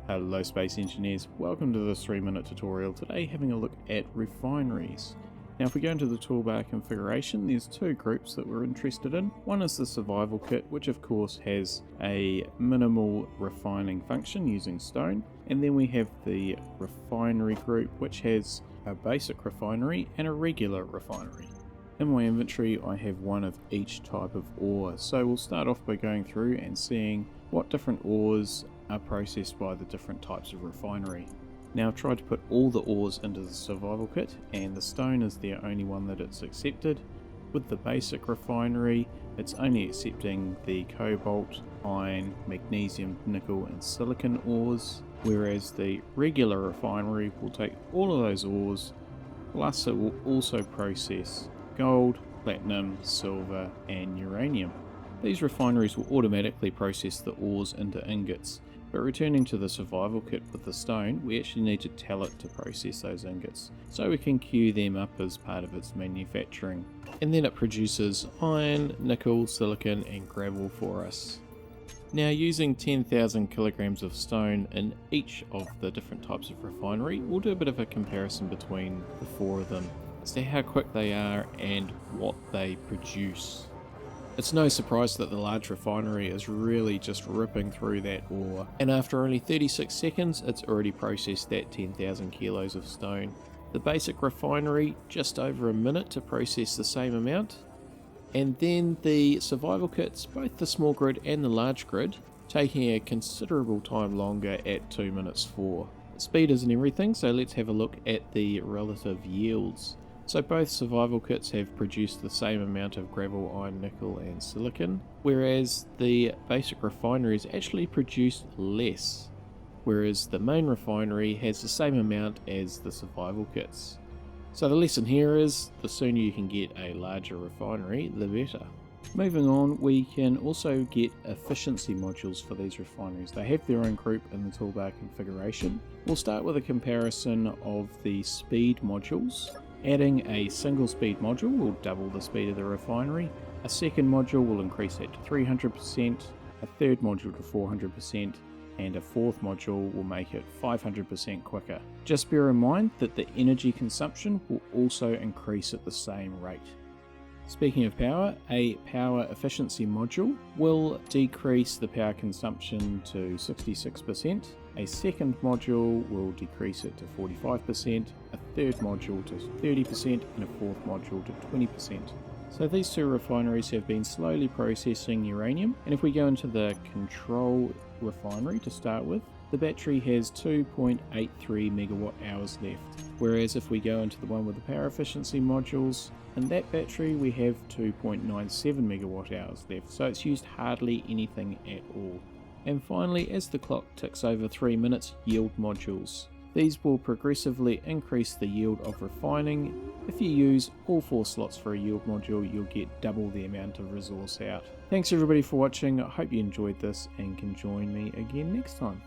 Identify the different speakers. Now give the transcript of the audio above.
Speaker 1: Hello Space Engineers, welcome to this 3-minute tutorial. Today having a look at refineries. Now if we go into the toolbar configuration, there's two groups that we're interested in. One is the survival kit, which of course has a minimal refining function using stone, and then we have the refinery group, which has a basic refinery and a regular refinery. In my inventory I have one of each type of ore, so we'll start off by going through and seeing what different ores are processed by the different types of refinery. Now I've tried to put all the ores into the survival kit, and the stone is the only one that it's accepted. With the basic refinery, it's only accepting the cobalt, iron, magnesium, nickel and silicon ores, whereas the regular refinery will take all of those ores, plus it will also process gold, platinum, silver and uranium. These refineries will automatically process the ores into ingots, but returning to the survival kit with the stone, we actually need to tell it to process those ingots, so we can queue them up as part of its manufacturing. And then it produces iron, nickel, silicon and gravel for us. Now using 10,000 kilograms of stone in each of the different types of refinery, we'll do a bit of a comparison between the four of them, see how quick they are and what they produce. It's no surprise that the large refinery is really just ripping through that ore, and after only 36 seconds it's already processed that 10,000 kilos of stone. The basic refinery just over a minute to process the same amount, and then the survival kits, both the small grid and the large grid, taking a considerable time longer at 2 minutes 4. Speed isn't everything, so let's have a look at the relative yields. So both survival kits have produced the same amount of gravel, iron, nickel and silicon, whereas the basic refinery has actually produced less, whereas the main refinery has the same amount as the survival kits. So the lesson here is, the sooner you can get a larger refinery, the better. Moving on, we can also get efficiency modules for these refineries. They have their own group in the toolbar configuration. We'll start with a comparison of the speed modules. Adding a single speed module will double the speed of the refinery, a second module will increase that to 300%, a third module to 400%, and a fourth module will make it 500% quicker. Just bear in mind that the energy consumption will also increase at the same rate. Speaking of power, a power efficiency module will decrease the power consumption to 66%, a second module will decrease it to 45%, a third module to 30%, and a fourth module to 20%. So these two refineries have been slowly processing uranium, and if we go into the control refinery to start with, the battery has 2.83 megawatt hours left, whereas if we go into the one with the power efficiency modules, in that battery we have 2.97 megawatt hours left, so it's used hardly anything at all. And finally, as the clock ticks over 3 minutes, yield modules. These will progressively increase the yield of refining. If you use all 4 slots for a yield module, you'll get double the amount of resource out. Thanks everybody for watching, I hope you enjoyed this and can join me again next time.